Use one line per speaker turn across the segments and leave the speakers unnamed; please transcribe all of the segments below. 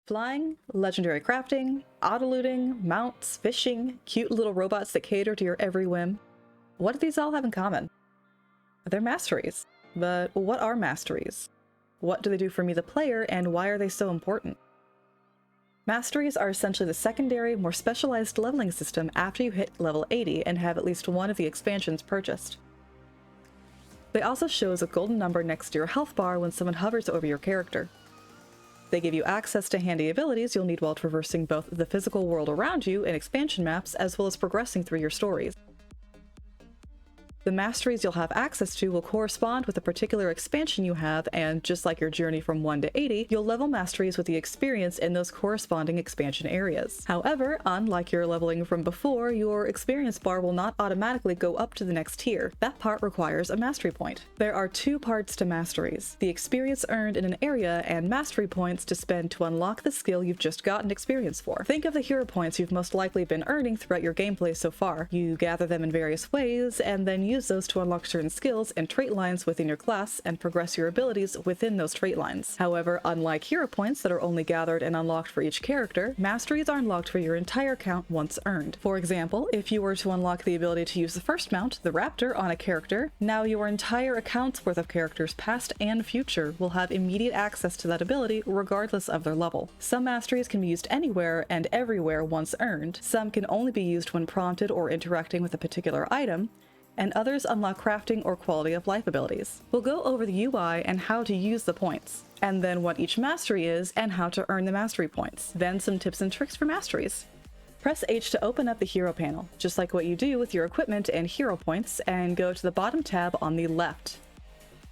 Flying, legendary crafting, auto-looting, mounts, fishing, cute little robots that cater to your every whim. What do these all have in common? They're masteries. But what are masteries? What do they do for me the player, and why are they so important? Masteries are essentially the secondary, more specialized leveling system after you hit level 80 and have at least one of the expansions purchased. They also show as a golden number next to your health bar when someone hovers over your character. They give you access to handy abilities you'll need while traversing both the physical world around you and expansion maps, as well as progressing through your stories. The masteries you'll have access to will correspond with the particular expansion you have, and just like your journey from 1 to 80, you'll level masteries with the experience in those corresponding expansion areas. However, unlike your leveling from before, your experience bar will not automatically go up to the next tier. That part requires a mastery point. There are two parts to masteries: the experience earned in an area and mastery points to spend to unlock the skill you've just gotten experience for. Think of the hero points you've most likely been earning throughout your gameplay so far. You gather them in various ways, and then use those to unlock certain skills and trait lines within your class and progress your abilities within those trait lines. However, unlike hero points that are only gathered and unlocked for each character, masteries are unlocked for your entire count once earned. For example, if you were to unlock the ability to use the first mount, the Raptor, on a character, now your entire account's worth of characters past and future will have immediate access to that ability regardless of their level. Some masteries can be used anywhere and everywhere once earned, some can only be used when prompted or interacting with a particular item, and others unlock crafting or quality of life abilities. We'll go over the UI and how to use the points, and then what each mastery is and how to earn the mastery points. Then some tips and tricks for masteries. Press H to open up the hero panel, just like what you do with your equipment and hero points, and go to the bottom tab on the left.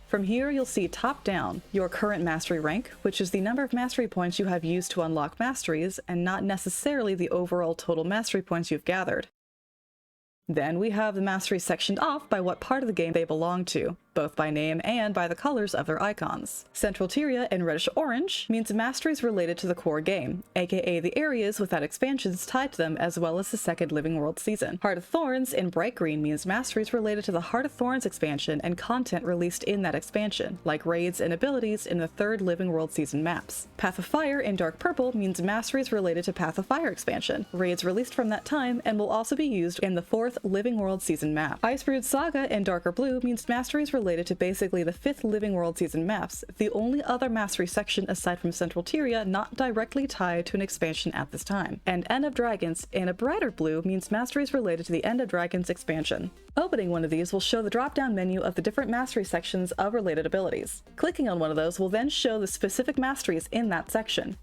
From here, you'll see top down your current mastery rank, which is the number of mastery points you have used to unlock masteries, and not necessarily the overall total mastery points you've gathered. Then we have the masteries sectioned off by what part of the game they belong to, both by name and by the colors of their icons. Central Tyria in reddish orange means masteries related to the core game, aka the areas without expansions tied to them, as well as the second Living World season. Heart of Thorns in bright green means masteries related to the Heart of Thorns expansion and content released in that expansion, like raids and abilities in the third Living World season maps. Path of Fire in dark purple means masteries related to Path of Fire expansion, raids released from that time and will also be used in the fourth Living World season map. Icebrood Saga in darker blue means masteries related to basically the 5th Living World season maps, the only other mastery section aside from Central Tyria not directly tied to an expansion at this time. And End of Dragons in a brighter blue means masteries related to the End of Dragons expansion. Opening one of these will show the drop-down menu of the different mastery sections of related abilities. Clicking on one of those will then show the specific masteries in that section.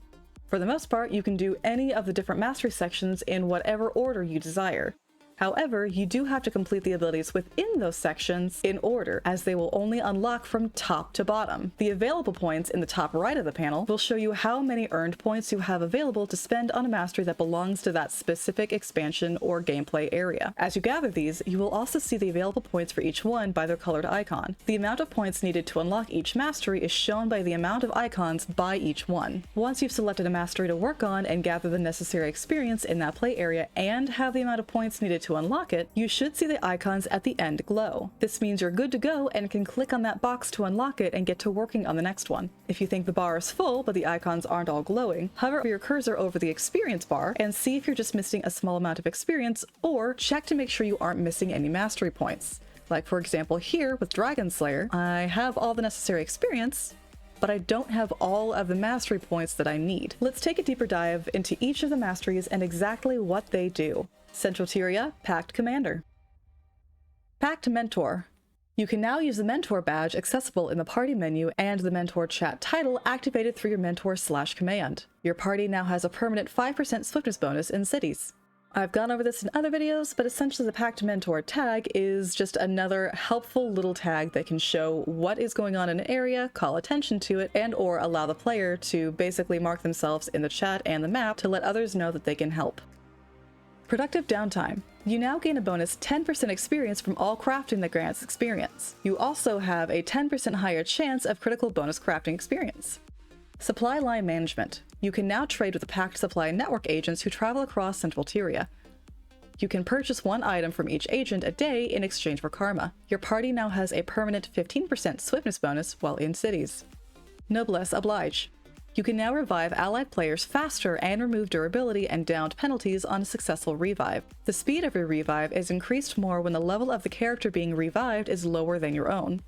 For the most part, you can do any of the different mastery sections in whatever order you desire. However, you do have to complete the abilities within those sections in order, as they will only unlock from top to bottom. The available points in the top right of the panel will show you how many earned points you have available to spend on a mastery that belongs to that specific expansion or gameplay area. As you gather these, you will also see the available points for each one by their colored icon. The amount of points needed to unlock each mastery is shown by the amount of icons by each one. Once you've selected a mastery to work on and gather the necessary experience in that play area and have the amount of points needed to unlock it, you should see the icons at the end glow. This means you're good to go and can click on that box to unlock it and get to working on the next one. If you think the bar is full but the icons aren't all glowing, hover your cursor over the experience bar and see if you're just missing a small amount of experience, or check to make sure you aren't missing any mastery points. Like for example here with Dragon Slayer, I have all the necessary experience, but I don't have all of the mastery points that I need. Let's take a deeper dive into each of the masteries and exactly what they do. Central Tyria, Pact Commander. Pact Mentor. You can now use the Mentor badge accessible in the party menu and the Mentor chat title activated through your Mentor/command. Your party now has a permanent 5% swiftness bonus in cities. I've gone over this in other videos, but essentially the Pact Mentor tag is just another helpful little tag that can show what is going on in an area, call attention to it, and or allow the player to basically mark themselves in the chat and the map to let others know that they can help. Productive Downtime. You now gain a bonus 10% experience from all crafting that grants experience. You also have a 10% higher chance of critical bonus crafting experience. Supply Line Management. You can now trade with the Pact Supply Network agents who travel across Central Tyria. You can purchase one item from each agent a day in exchange for karma. Your party now has a permanent 15% swiftness bonus while in cities. Noblesse Oblige. You can now revive allied players faster and remove durability and downed penalties on a successful revive. The speed of your revive is increased more when the level of the character being revived is lower than your own.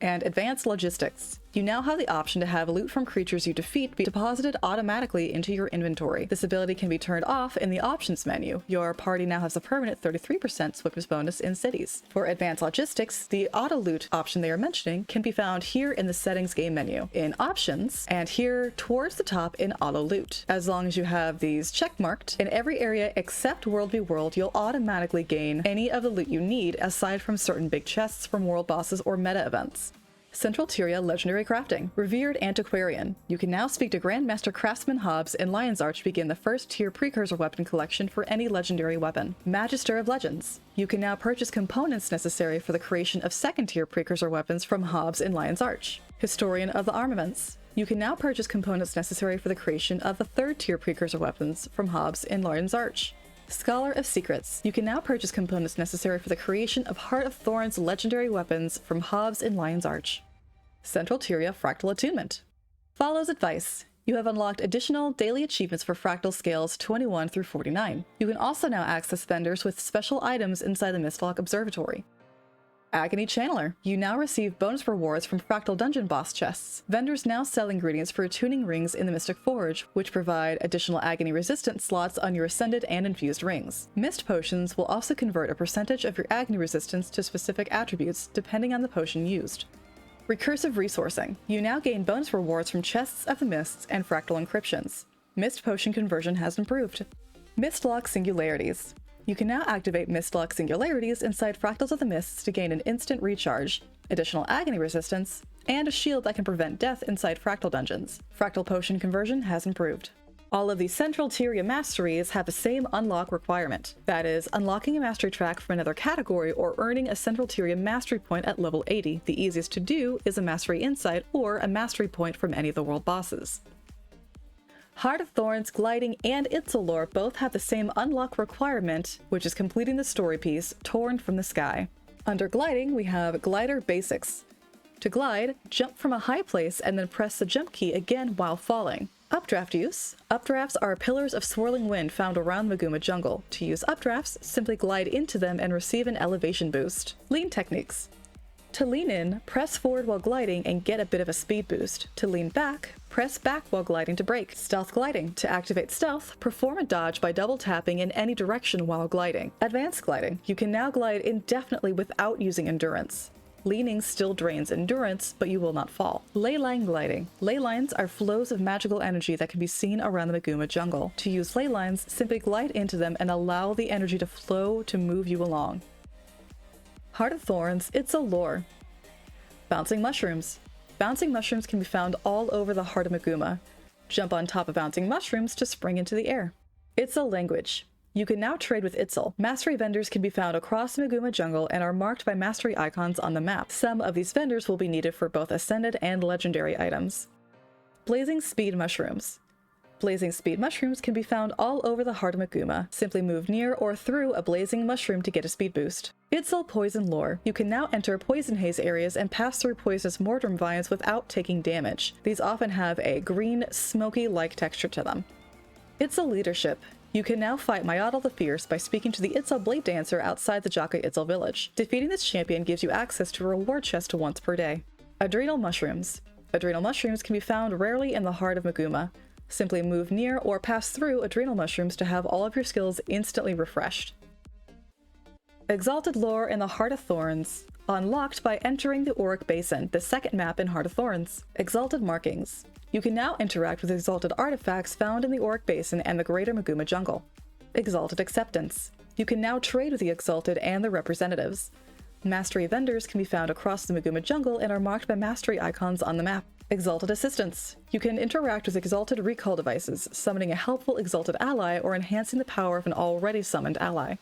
And advanced logistics. You now have the option to have loot from creatures you defeat be deposited automatically into your inventory. This ability can be turned off in the options menu. Your party now has a permanent 33% swiftness bonus in cities. For advanced logistics, the auto loot option they are mentioning can be found here in the settings game menu, in options, and here towards the top in auto loot. As long as you have these checkmarked, in every area except World v World, you'll automatically gain any of the loot you need aside from certain big chests from world bosses or meta events. Central Tyria Legendary Crafting. Revered Antiquarian. You can now speak to Grandmaster Craftsman Hobbs and Lion's Arch to begin the first tier precursor weapon collection for any legendary weapon. Magister of Legends. You can now purchase components necessary for the creation of second tier precursor weapons from Hobbs and Lion's Arch. Historian of the Armaments. You can now purchase components necessary for the creation of the third tier precursor weapons from Hobbs and Lion's Arch. Scholar of Secrets. You can now purchase components necessary for the creation of Heart of Thorns legendary weapons from Hobbs and Lion's Arch. Central Tyria Fractal Attunement. Follows advice. You have unlocked additional daily achievements for fractal scales 21 through 49. You can also now access vendors with special items inside the Mistlock Observatory. Agony Channeler. You now receive bonus rewards from Fractal Dungeon boss chests. Vendors now sell ingredients for attuning rings in the Mystic Forge, which provide additional agony resistance slots on your ascended and infused rings. Mist potions will also convert a percentage of your agony resistance to specific attributes, depending on the potion used. Recursive Resourcing. You now gain bonus rewards from Chests of the Mists and Fractal Encryptions. Mist potion conversion has improved. Mistlock Singularities. You can now activate Mistlock Singularities inside Fractals of the Mists to gain an instant recharge, additional agony resistance, and a shield that can prevent death inside Fractal dungeons. Fractal potion conversion has improved. All of the Central Tyria masteries have the same unlock requirement. That is, unlocking a mastery track from another category or earning a Central Tyria mastery point at level 80. The easiest to do is a mastery insight or a mastery point from any of the world bosses. Heart of Thorns, Gliding, and Itzalore both have the same unlock requirement, which is completing the story piece, Torn from the Sky. Under Gliding, we have Glider Basics. To glide, jump from a high place and then press the jump key again while falling. Updraft use. Updrafts are pillars of swirling wind found around Maguma jungle. To use updrafts, simply glide into them and receive an elevation boost. Lean techniques. To lean in, press forward while gliding and get a bit of a speed boost. To lean back, press back while gliding to brake. Stealth gliding. To activate stealth, perform a dodge by double tapping in any direction while gliding. Advanced gliding. You can now glide indefinitely without using endurance. Leaning still drains endurance, but you will not fall. Leyline gliding. Ley lines are flows of magical energy that can be seen around the Maguma jungle. To use ley lines, simply glide into them and allow the energy to flow to move you along. Heart of Thorns, Itzalore. Bouncing mushrooms. Bouncing mushrooms can be found all over the heart of Maguma. Jump on top of bouncing mushrooms to spring into the air. Itzal language. You can now trade with Itzal. Mastery vendors can be found across the Maguma jungle and are marked by mastery icons on the map. Some of these vendors will be needed for both ascended and legendary items. Blazing Speed Mushrooms. Blazing Speed Mushrooms can be found all over the heart of Maguma. Simply move near or through a blazing mushroom to get a speed boost. Itzal Poison Lore. You can now enter poison haze areas and pass through poisonous mortar vines without taking damage. These often have a green, smoky-like texture to them. Itzal Leadership. You can now fight Myotl the Fierce by speaking to the Itzal Blade Dancer outside the Jaka Itzal village. Defeating this champion gives you access to a reward chest once per day. Adrenal Mushrooms. Adrenal Mushrooms can be found rarely in the heart of Maguma. Simply move near or pass through Adrenal Mushrooms to have all of your skills instantly refreshed. Exalted Lore in the Heart of Thorns. Unlocked by entering the Auric Basin, the second map in Heart of Thorns. Exalted Markings. You can now interact with exalted artifacts found in the Auric Basin and the greater Maguma jungle. Exalted Acceptance. You can now trade with the Exalted and their representatives. Mastery vendors can be found across the Maguma jungle and are marked by mastery icons on the map. Exalted Assistance. You can interact with exalted recall devices, summoning a helpful exalted ally or enhancing the power of an already summoned ally.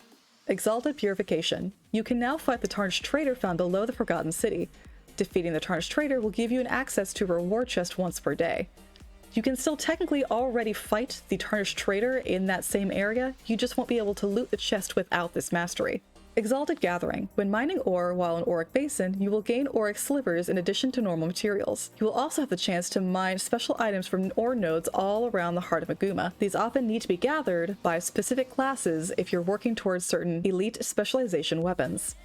Exalted Purification. You can now fight the Tarnished Trader found below the Forgotten City. Defeating the Tarnished Trader will give you an access to a reward chest once per day. You can still technically already fight the Tarnished Trader in that same area, you just won't be able to loot the chest without this mastery. Exalted Gathering. When mining ore while in Auric Basin, you will gain Auric slivers in addition to normal materials. You will also have the chance to mine special items from ore nodes all around the heart of Maguma. These often need to be gathered by specific classes if you're working towards certain elite specialization weapons.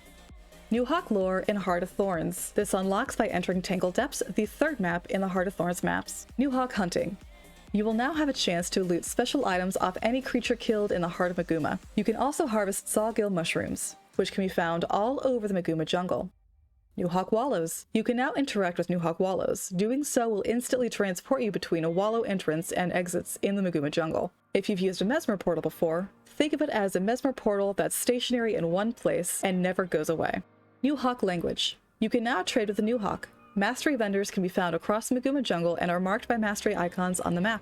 New Hawk lore in Heart of Thorns. This unlocks by entering Tangle Depths, the third map in the Heart of Thorns maps. New Hawk hunting. You will now have a chance to loot special items off any creature killed in the Heart of Maguma. You can also harvest Sawgill mushrooms, which can be found all over the Maguma jungle. New Hawk Wallows. You can now interact with New Hawk Wallows. Doing so will instantly transport you between a wallow entrance and exits in the Maguma jungle. If you've used a Mesmer portal before, think of it as a Mesmer portal that's stationary in one place and never goes away. New Hawk language. You can now trade with the New Hawk. Mastery vendors can be found across the Maguma jungle and are marked by mastery icons on the map.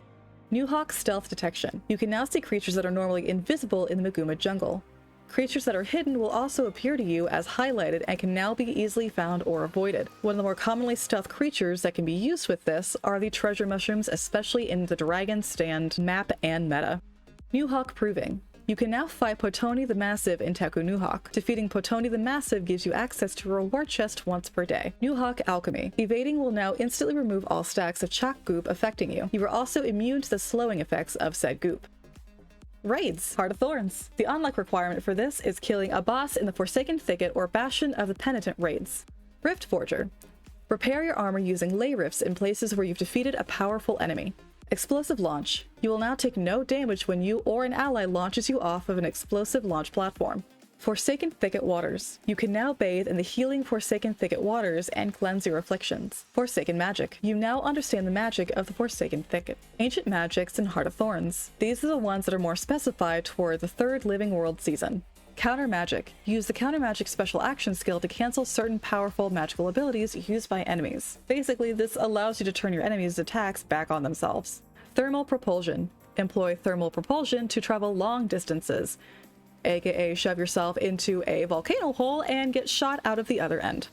New Hawk stealth detection. You can now see creatures that are normally invisible in the Maguma jungle. Creatures that are hidden will also appear to you as highlighted and can now be easily found or avoided. One of the more commonly stealth creatures that can be used with this are the treasure mushrooms, especially in the Dragon Stand map and meta. New Hawk proving. You can now fight Potoni the Massive in Teku New Hawk. Defeating Potoni the Massive gives you access to a reward chest once per day. New Hawk Alchemy. Evading will now instantly remove all stacks of chalk goop affecting you. You are also immune to the slowing effects of said goop. Raids. Heart of Thorns. The unlock requirement for this is killing a boss in the Forsaken Thicket or Bastion of the Penitent raids. Rift Forger. Repair your armor using ley rifts in places where you've defeated a powerful enemy. Explosive launch. You will now take no damage when you or an ally launches you off of an explosive launch platform. Forsaken Thicket waters. You can now bathe in the healing Forsaken Thicket waters and cleanse your afflictions. Forsaken magic. You now understand the magic of the Forsaken Thicket. Ancient magics in Heart of Thorns. These are the ones that are more specified toward the third Living World season. Counter magic. Use the counter magic special action skill to cancel certain powerful magical abilities used by enemies. Basically, this allows you to turn your enemies' attacks back on themselves. Thermal propulsion. Employ thermal propulsion to travel long distances, aka shove yourself into a volcano hole and get shot out of the other end.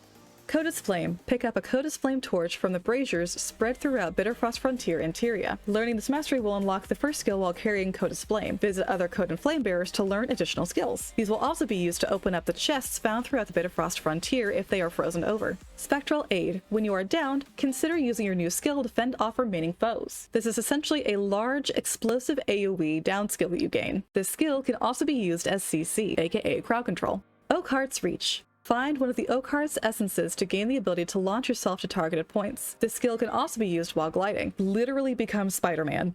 Codus Flame. Pick up a Codus Flame torch from the braziers spread throughout Bitterfrost Frontier and Tyria. Learning this mastery will unlock the first skill while carrying Codus Flame. Visit other Codon Flame bearers to learn additional skills. These will also be used to open up the chests found throughout the Bitterfrost Frontier if they are frozen over. Spectral Aid. When you are downed, consider using your new skill to fend off remaining foes. This is essentially a large explosive AoE down skill that you gain. This skill can also be used as CC, aka crowd control. Oakheart's Reach. Find one of the Oakheart's essences to gain the ability to launch yourself to targeted points. This skill can also be used while gliding. Literally become Spider-Man.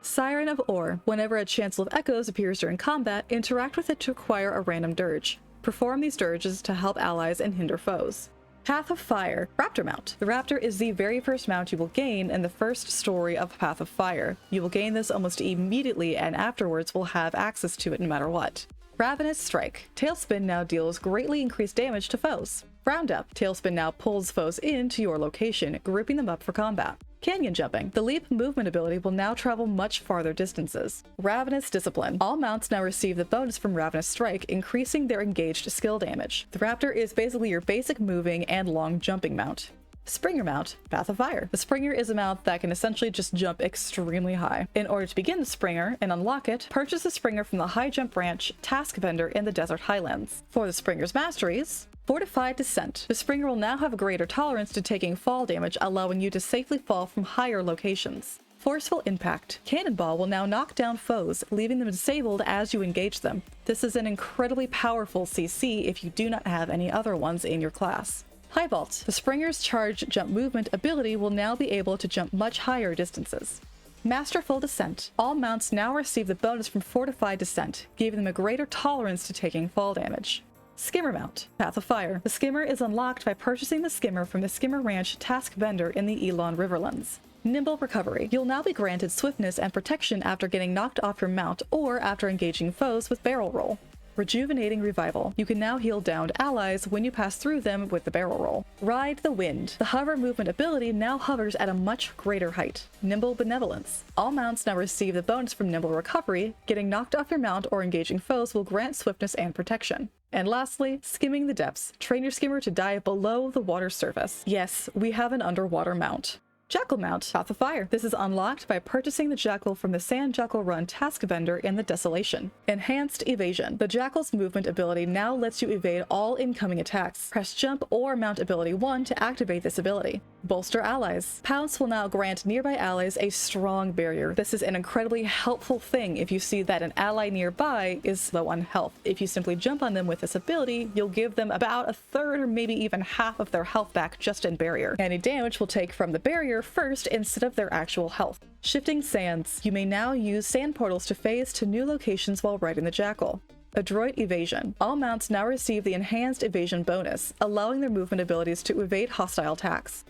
Siren of Ore. Whenever a Chancel of Echoes appears during combat, interact with it to acquire a random dirge. Perform these dirges to help allies and hinder foes. Path of Fire. Raptor Mount. The Raptor is the very first mount you will gain in the first story of Path of Fire. You will gain this almost immediately and afterwards will have access to it no matter what. Ravenous Strike. Tailspin now deals greatly increased damage to foes. Roundup. Tailspin now pulls foes into your location, grouping them up for combat. Canyon Jumping. The leap movement ability will now travel much farther distances. Ravenous Discipline. All mounts now receive the bonus from Ravenous Strike, increasing their engaged skill damage. The Raptor is basically your basic moving and long jumping mount. Springer Mount. Path of Fire. The Springer is a mount that can essentially just jump extremely high. In order to begin the Springer and unlock it, purchase the Springer from the High Jump Branch task vendor in the Desert Highlands. For the Springer's masteries, Fortified Descent. The Springer will now have a greater tolerance to taking fall damage, allowing you to safely fall from higher locations. Forceful Impact. Cannonball will now knock down foes, leaving them disabled as you engage them. This is an incredibly powerful CC if you do not have any other ones in your class. High Vault. The Springer's charged jump movement ability will now be able to jump much higher distances. Masterful Descent. All mounts now receive the bonus from Fortified Descent, giving them a greater tolerance to taking fall damage. Skimmer Mount. Path of Fire. The Skimmer is unlocked by purchasing the Skimmer from the Skimmer Ranch task vendor in the Elon Riverlands. Nimble Recovery. You'll now be granted swiftness and protection after getting knocked off your mount or after engaging foes with Barrel Roll. Rejuvenating Revival. You can now heal downed allies when you pass through them with the barrel roll. Ride the Wind. The hover movement ability now hovers at a much greater height. Nimble Benevolence. All mounts now receive the bonus from Nimble Recovery. Getting knocked off your mount or engaging foes will grant swiftness and protection. And lastly, Skimming the Depths. Train your skimmer to dive below the water's surface. Yes, we have an underwater mount. Jackal Mount, Path of Fire. This is unlocked by purchasing the Jackal from the Sand Jackal Run task vendor in the Desolation. Enhanced Evasion. The Jackal's movement ability now lets you evade all incoming attacks. Press Jump or Mount ability 1 to activate this ability. Bolster Allies. Pounce will now grant nearby allies a strong barrier. This is an incredibly helpful thing if you see that an ally nearby is low on health. If you simply jump on them with this ability, you'll give them about a third or maybe even half of their health back just in barrier. Any damage will take from the barrier first instead of their actual health. Shifting Sands. You may now use sand portals to phase to new locations while riding the Jackal. Adroit Evasion. All mounts now receive the enhanced evasion bonus, allowing their movement abilities to evade hostile attacks.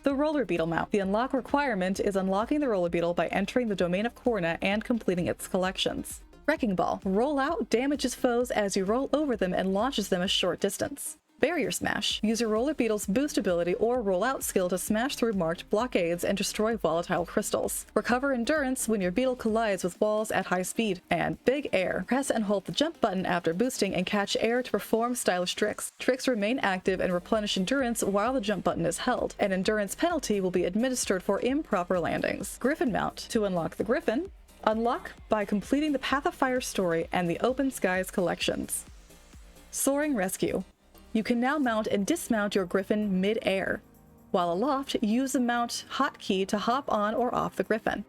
The Roller Beetle mount. The unlock requirement is unlocking the Roller Beetle by entering the domain of Korna and completing its collections. Wrecking Ball. Roll out damages foes as you roll over them and launches them a short distance. Barrier Smash. Use your Roller Beetle's boost ability or roll out skill to smash through marked blockades and destroy volatile crystals. Recover endurance when your beetle collides with walls at high speed. And Big Air. Press and hold the jump button after boosting and catch air to perform stylish tricks. Tricks remain active and replenish endurance while the jump button is held. An endurance penalty will be administered for improper landings. Griffin mount. To unlock the Griffin, unlock by completing the Path of Fire story and the Open Skies collections. Soaring Rescue. You can now mount and dismount your Griffin mid-air. While aloft, use the mount hotkey to hop on or off the Griffin.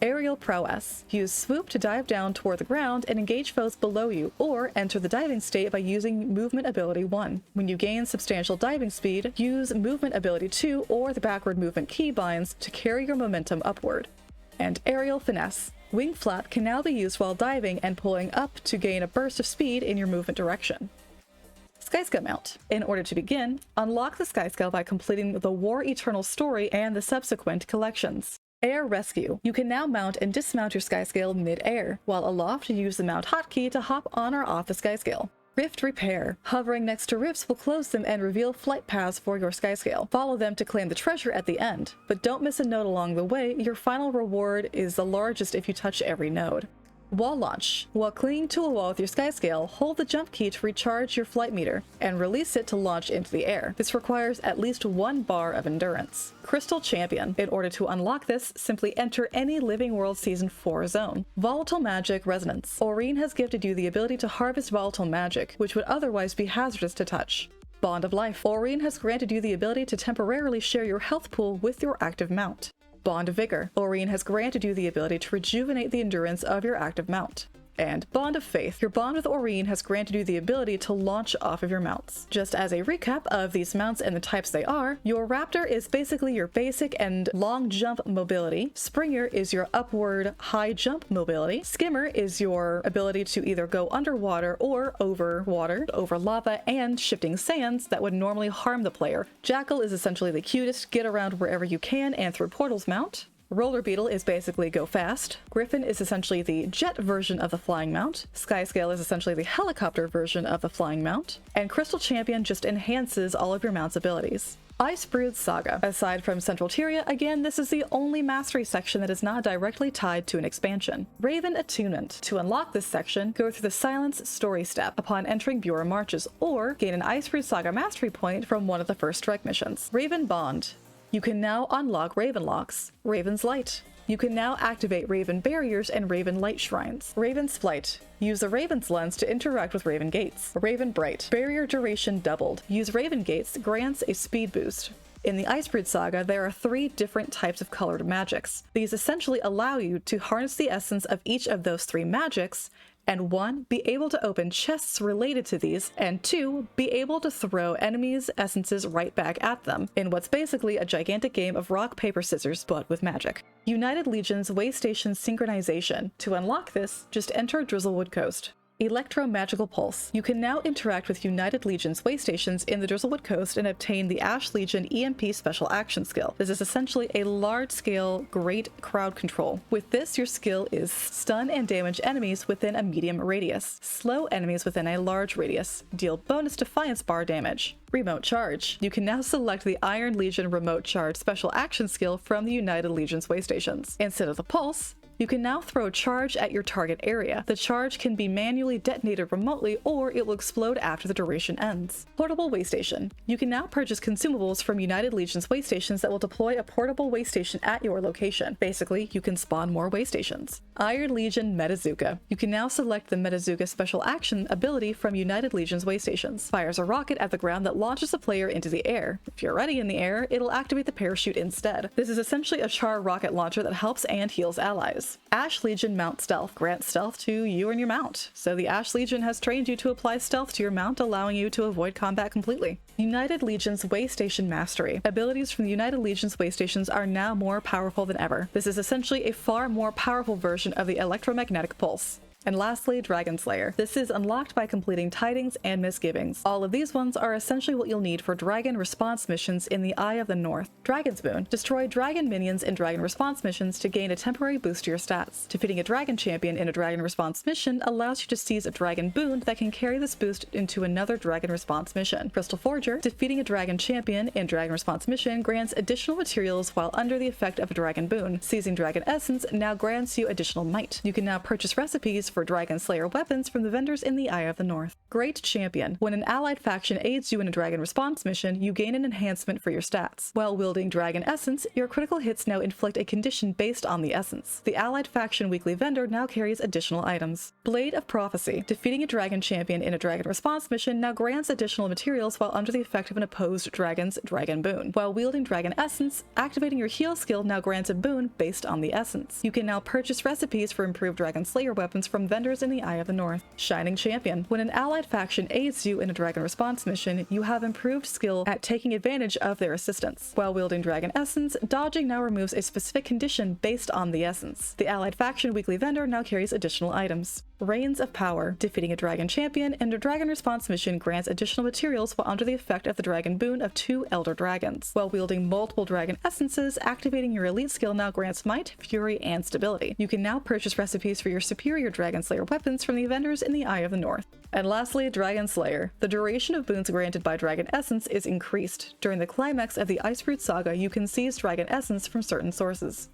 Aerial Prowess. Use Swoop to dive down toward the ground and engage foes below you, or enter the diving state by using Movement Ability 1. When you gain substantial diving speed, use Movement Ability 2 or the backward movement keybinds to carry your momentum upward. And Aerial Finesse. Wing Flap can now be used while diving and pulling up to gain a burst of speed in your movement direction. Skyscale mount. In order to begin, unlock the Skyscale by completing the War Eternal story and the subsequent collections. Air Rescue. You can now mount and dismount your Skyscale mid-air. While aloft, use the mount hotkey to hop on or off the Skyscale. Rift Repair. Hovering next to rifts will close them and reveal flight paths for your Skyscale. Follow them to claim the treasure at the end, but don't miss a node along the way. Your final reward is the largest if you touch every node. Wall Launch. While clinging to a wall with your Skyscale, hold the jump key to recharge your flight meter, and release it to launch into the air. This requires at least 1 bar of endurance. Crystal Champion. In order to unlock this, simply enter any Living World Season 4 zone. Volatile Magic Resonance. Aurene has gifted you the ability to harvest volatile magic, which would otherwise be hazardous to touch. Bond of Life. Aurene has granted you the ability to temporarily share your health pool with your active mount. Bond of Vigor. Aurene has granted you the ability to rejuvenate the endurance of your active mount. And Bond of Faith. Your bond with Aurene has granted you the ability to launch off of your mounts. Just as a recap of these mounts and the types they are, your Raptor is basically your basic and long jump mobility. Springer is your upward high jump mobility. Skimmer is your ability to either go underwater or over water, over lava and shifting sands that would normally harm the player. Jackal is essentially the cutest get around wherever you can and through portals mount. Roller Beetle is basically go fast. Griffin is essentially the jet version of the flying mount. Skyscale is essentially the helicopter version of the flying mount. And Crystal Champion just enhances all of your mount's abilities. Icebrood Saga. Aside from Central Tyria, again, this is the only mastery section that is not directly tied to an expansion. Raven Attunement. To unlock this section, go through the Silence story step upon entering Bureau Marches, or gain an Icebrood Saga mastery point from one of the first strike missions. Raven Bond. You can now unlock Raven Locks. Raven's Light. You can now activate Raven Barriers and Raven Light Shrines. Raven's Flight. Use the Raven's Lens to interact with Raven Gates. Raven Bright. Barrier duration doubled. Use Raven Gates grants a speed boost. In the Icebrood Saga, there are 3 different types of colored magics. These essentially allow you to harness the essence of each of those 3 magics, and 1, be able to open chests related to these, and 2, be able to throw enemies' essences right back at them, in what's basically a gigantic game of rock, paper, scissors, but with magic. United Legion's Waystation Synchronization. To unlock this, just enter Drizzlewood Coast. Electro-Magical Pulse. You can now interact with United Legion's waystations in the Drizzlewood Coast and obtain the Ash Legion EMP Special Action skill. This is essentially a large-scale, great crowd control. With this, your skill is stun and damage enemies within a medium radius, slow enemies within a large radius, deal bonus Defiance bar damage. Remote Charge. You can now select the Iron Legion Remote Charge Special Action skill from the United Legion's waystations. Instead of the Pulse, You can now throw a charge at your target area. The charge can be manually detonated remotely, or it will explode after the duration ends. Portable way station. You can now purchase consumables from United Legion's way stations that will deploy a portable way station at your location. Basically, you can spawn more way stations. Iron Legion Metazuka. You can now select the Metazuka special action ability from United Legion's way stations. Fires a rocket at the ground that launches a player into the air. If you're already in the air, it'll activate the parachute instead. This is essentially a char rocket launcher that helps and heals allies. Ash Legion Mount Stealth grants stealth to you and your mount. So the Ash Legion has trained you to apply stealth to your mount, allowing you to avoid combat completely. United Legion's Way Station Mastery. Abilities from the United Legion's way stations are now more powerful than ever. This is essentially a far more powerful version of the electromagnetic pulse. And lastly, Dragon Slayer. This is unlocked by completing Tidings and Misgivings. All of these ones are essentially what you'll need for dragon response missions in the Eye of the North. Dragon's Boon. Destroy dragon minions in dragon response missions to gain a temporary boost to your stats. Defeating a dragon champion in a dragon response mission allows you to seize a dragon boon that can carry this boost into another dragon response mission. Crystal Forger. Defeating a dragon champion in dragon response mission grants additional materials while under the effect of a dragon boon. Seizing dragon essence now grants you additional might. You can now purchase recipes for Dragon Slayer weapons from the vendors in the Eye of the North. Great Champion. When an allied faction aids you in a dragon response mission, you gain an enhancement for your stats. While wielding Dragon Essence, your critical hits now inflict a condition based on the essence. The allied faction weekly vendor now carries additional items. Blade of Prophecy. Defeating a dragon champion in a dragon response mission now grants additional materials while under the effect of an opposed dragon's dragon boon. While wielding Dragon Essence, activating your heal skill now grants a boon based on the essence. You can now purchase recipes for improved Dragon Slayer weapons from vendors in the Eye of the North. Shining Champion. When an allied faction aids you in a dragon response mission, you have improved skill at taking advantage of their assistance. While wielding Dragon Essence, dodging now removes a specific condition based on the essence. The allied faction weekly vendor now carries additional items. Reigns of Power. Defeating a dragon champion in a dragon response mission grants additional materials while under the effect of the dragon boon of 2 elder dragons. While wielding multiple dragon essences, activating your elite skill now grants might, fury, and stability. You can now purchase recipes for your superior Dragon Slayer weapons from the vendors in the Eye of the North. And lastly, Dragon Slayer. The duration of boons granted by Dragon Essence is increased. During the climax of the Icebrood Saga, you can seize Dragon Essence from certain sources.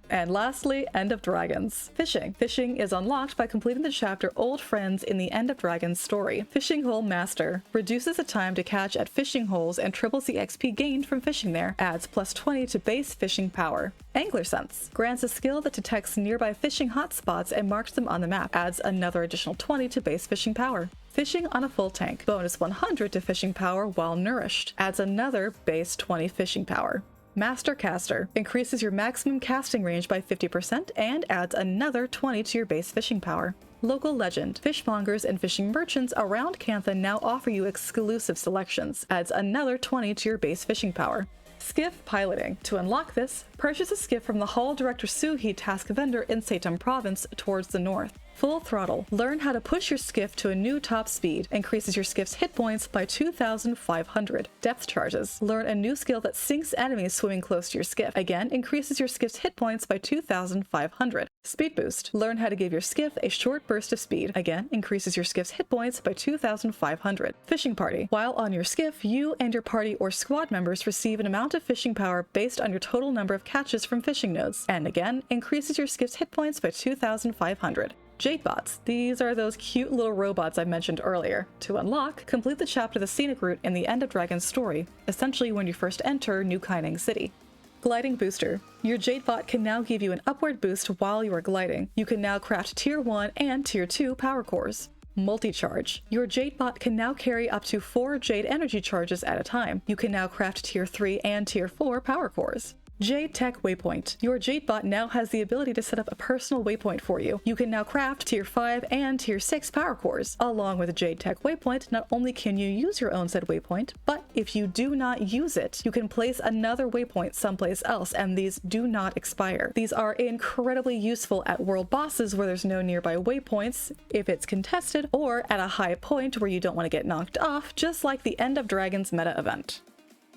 And lastly, End of Dragons. Fishing. Fishing is unlocked by completing the chapter Old Friends in the End of Dragons story. Fishing Hole Master. Reduces the time to catch at fishing holes and triples the XP gained from fishing there. Adds +20 to base fishing power. Angler Sense. Grants a skill that detects nearby fishing hotspots and marks them on the map. Adds another additional 20 to base fishing power. Fishing on a full tank. Bonus 100 to fishing power while nourished. Adds another base 20 fishing power. Master Caster. Increases your maximum casting range by 50% and adds another 20 to your base fishing power. Local Legend. Fishmongers and fishing merchants around Cantha now offer you exclusive selections. Adds another 20 to your base fishing power. Skiff Piloting. To unlock this, purchase a skiff from the Hall Director Suhi task vendor in Seitam Province towards the north. Full Throttle. Learn how to push your skiff to a new top speed. Increases your skiff's hit points by 2,500. Depth Charges. Learn a new skill that sinks enemies swimming close to your skiff. Again, increases your skiff's hit points by 2,500. Speed Boost. Learn how to give your skiff a short burst of speed. Again, increases your skiff's hit points by 2,500. Fishing Party. While on your skiff, you and your party or squad members receive an amount of fishing power based on your total number of catches from fishing nodes. And again, increases your skiff's hit points by 2,500. Jadebots. These are those cute little robots I mentioned earlier. To unlock, complete the chapter The Scenic Route in the End of Dragon's story, essentially when you first enter New Kaineng City. Gliding Booster. Your Jadebot can now give you an upward boost while you are gliding. You can now craft Tier 1 and Tier 2 power cores. Multi-charge. Your Jadebot can now carry up to 4 Jade energy charges at a time. You can now craft Tier 3 and Tier 4 power cores. Jade Tech Waypoint. Your Jadebot now has the ability to set up a personal waypoint for you. You can now craft Tier 5 and Tier 6 power cores. Along with Jade Tech Waypoint, not only can you use your own said waypoint, but if you do not use it, you can place another waypoint someplace else, and these do not expire. These are incredibly useful at world bosses where there's no nearby waypoints, if it's contested, or at a high point where you don't want to get knocked off, just like the End of Dragons meta event.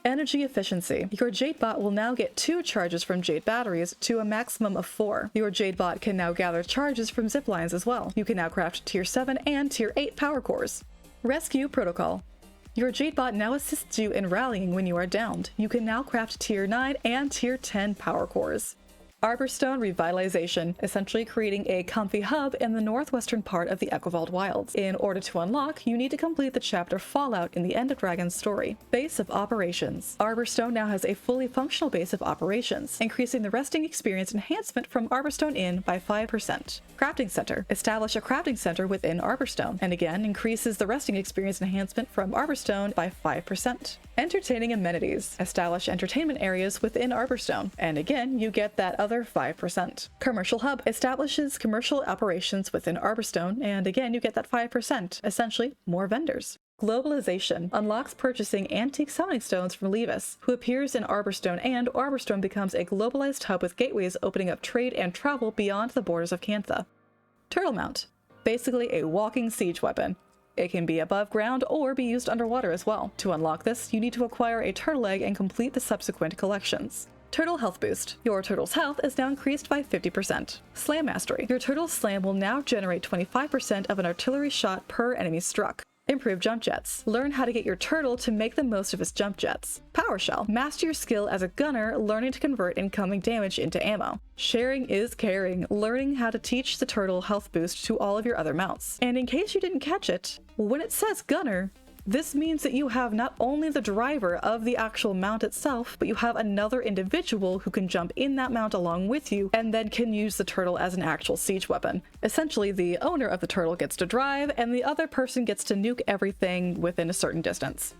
Energy Efficiency. Your Jadebot will now get 2 charges from Jade batteries to a maximum of 4. Your Jadebot can now gather charges from zip lines as well. You can now craft Tier 7 and Tier 8 power cores. Rescue Protocol. Your Jadebot now assists you in rallying when you are downed. You can now craft Tier 9 and Tier 10 power cores. Arborstone Revitalization, essentially creating a comfy hub in the northwestern part of the Equivalent Wilds. In order to unlock, you need to complete the chapter Fallout in the End of Dragon's story. Base of Operations. Arborstone now has a fully functional base of operations, increasing the resting experience enhancement from Arborstone Inn by 5%. Crafting Center. Establish a crafting center within Arborstone, and again increases the resting experience enhancement from Arborstone by 5%. Entertaining Amenities. Establish entertainment areas within Arborstone, and again you get that other 5%. Commercial Hub. Establishes commercial operations within Arborstone, and again you get that 5%, essentially more vendors. Globalization. Unlocks purchasing antique summoning stones from Levis, who appears in Arborstone, and Arborstone becomes a globalized hub with gateways opening up trade and travel beyond the borders of Cantha. Turtle Mount. Basically a walking siege weapon. It can be above ground or be used underwater as well. To unlock this, you need to acquire a turtle egg and complete the subsequent collections. Turtle Health Boost. Your turtle's health is now increased by 50%. Slam Mastery. Your turtle's slam will now generate 25% of an artillery shot per enemy struck. Improve jump jets. Learn how to get your turtle to make the most of its jump jets. PowerShell. Master your skill as a gunner, learning to convert incoming damage into ammo. Sharing is caring. Learning how to teach the turtle health boost to all of your other mounts. And in case you didn't catch it, when it says gunner, this means that you have not only the driver of the actual mount itself, but you have another individual who can jump in that mount along with you and then can use the turtle as an actual siege weapon. Essentially, the owner of the turtle gets to drive and the other person gets to nuke everything within a certain distance.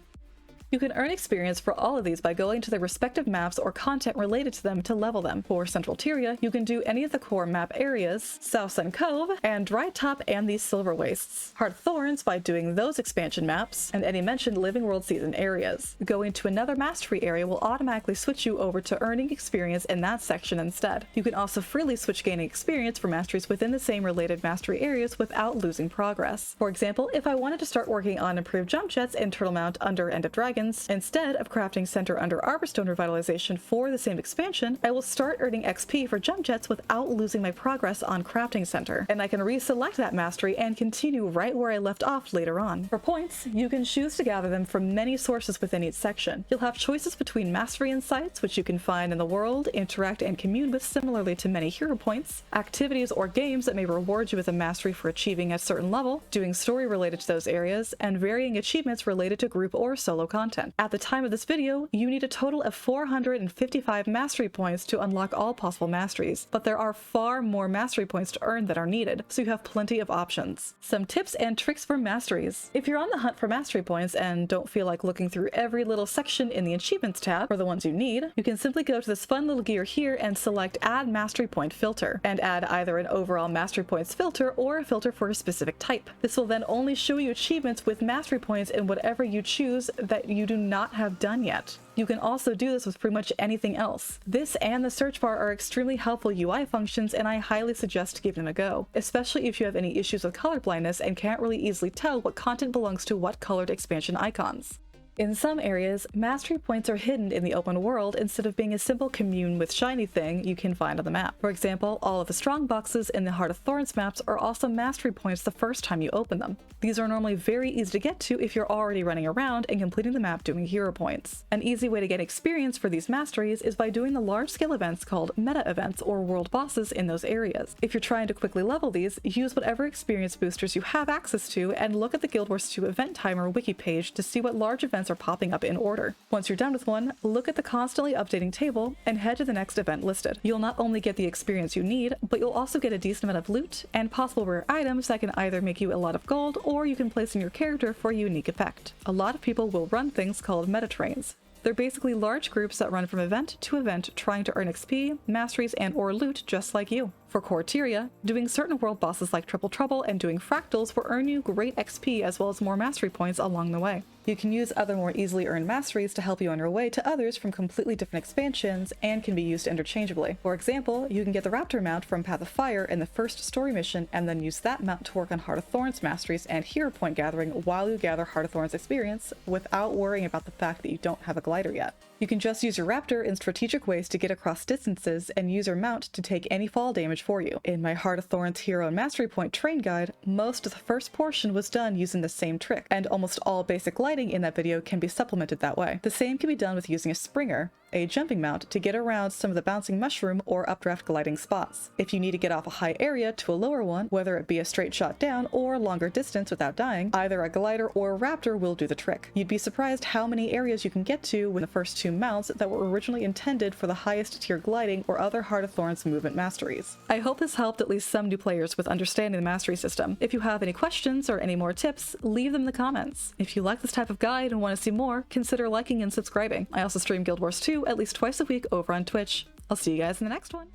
You can earn experience for all of these by going to their respective maps or content related to them to level them. For Central Tyria, you can do any of the core map areas, South Sun Cove, and Dry Top and the Silver Wastes. Heart of Thorns by doing those expansion maps, and any mentioned Living World season areas. Going to another mastery area will automatically switch you over to earning experience in that section instead. You can also freely switch gaining experience for masteries within the same related mastery areas without losing progress. For example, if I wanted to start working on improved jump jets in Turtle Mount under End of Dragon, instead of crafting center under Arborstone Revitalization for the same expansion, I will start earning XP for jump jets without losing my progress on crafting center, and I can reselect that mastery and continue right where I left off later on. For points, you can choose to gather them from many sources within each section. You'll have choices between mastery insights, which you can find in the world, interact and commune with similarly to many hero points, activities or games that may reward you with a mastery for achieving a certain level, doing story related to those areas, and varying achievements related to group or solo content. At the time of this video, you need a total of 455 mastery points to unlock all possible masteries, but there are far more mastery points to earn that are needed, so you have plenty of options. Some tips and tricks for masteries. If you're on the hunt for mastery points and don't feel like looking through every little section in the achievements tab for the ones you need, you can simply go to this fun little gear here and select Add Mastery Point Filter, and add either an overall mastery points filter or a filter for a specific type. This will then only show you achievements with mastery points in whatever you choose that you do not have done yet. You can also do this with pretty much anything else. This and the search bar are extremely helpful UI functions, and I highly suggest giving them a go, especially if you have any issues with color blindness and can't really easily tell what content belongs to what colored expansion icons. In some areas, mastery points are hidden in the open world instead of being a simple commune with shiny thing you can find on the map. For example, all of the strong boxes in the Heart of Thorns maps are also mastery points the first time you open them. These are normally very easy to get to if you're already running around and completing the map doing hero points. An easy way to get experience for these masteries is by doing the large-scale events called meta events or world bosses in those areas. If you're trying to quickly level these, use whatever experience boosters you have access to and look at the Guild Wars 2 event timer wiki page to see what large events are popping up in order. Once you're done with one, look at the constantly updating table and head to the next event listed. You'll not only get the experience you need, but you'll also get a decent amount of loot and possible rare items that can either make you a lot of gold or you can place in your character for a unique effect. A lot of people will run things called meta trains. They're basically large groups that run from event to event trying to earn XP, masteries, and or loot just like you. For core Tyria, doing certain world bosses like Triple Trouble and doing fractals will earn you great XP as well as more mastery points along the way. You can use other more easily earned masteries to help you on your way to others from completely different expansions and can be used interchangeably. For example, you can get the Raptor mount from Path of Fire in the first story mission and then use that mount to work on Heart of Thorns masteries and hero point gathering while you gather Heart of Thorns experience without worrying about the fact that you don't have a glider yet. You can just use your Raptor in strategic ways to get across distances and use your mount to take any fall damage for you. In my Heart of Thorns Hero and Mastery Point train guide, most of the first portion was done using the same trick, and almost all basic lighting in that video can be supplemented that way. The same can be done with using a Springer. a jumping mount to get around some of the bouncing mushroom or updraft gliding spots. If you need to get off a high area to a lower one, whether it be a straight shot down or longer distance without dying, either a glider or a raptor will do the trick. You'd be surprised how many areas you can get to with the first two mounts that were originally intended for the highest tier gliding or other Heart of Thorns movement masteries. I hope this helped at least some new players with understanding the mastery system. If you have any questions or any more tips, leave them in the comments. If you like this type of guide and want to see more, consider liking and subscribing. I also stream Guild Wars 2 at least twice a week over on Twitch. I'll see you guys in the next one.